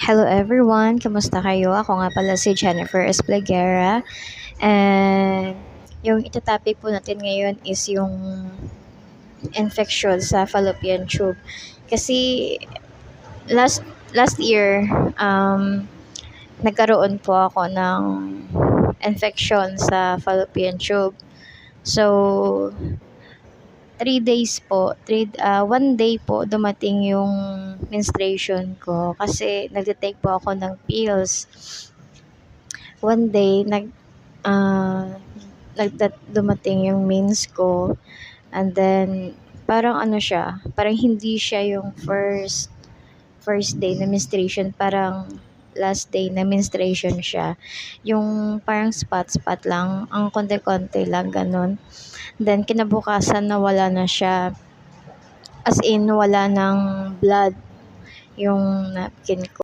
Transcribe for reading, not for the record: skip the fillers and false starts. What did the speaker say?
Hello everyone, kamusta kayo? Ako nga pala si Jennifer Esplagera. And yung itotopic po natin ngayon is yung infection sa fallopian tube. Kasi last last year, nagkaroon po ako ng infection sa fallopian tube. So, 1 day po dumating yung menstruation ko kasi nagte-take po ako ng pills. One day ah, dumating yung mens ko, and then parang ano siya, parang hindi siya yung first day na menstruation, parang last day na menstruation siya. Yung parang spot lang, ang konti-konti lang ganun. Then kinabukasan nawala na siya. As in wala ng blood yung napkin ko.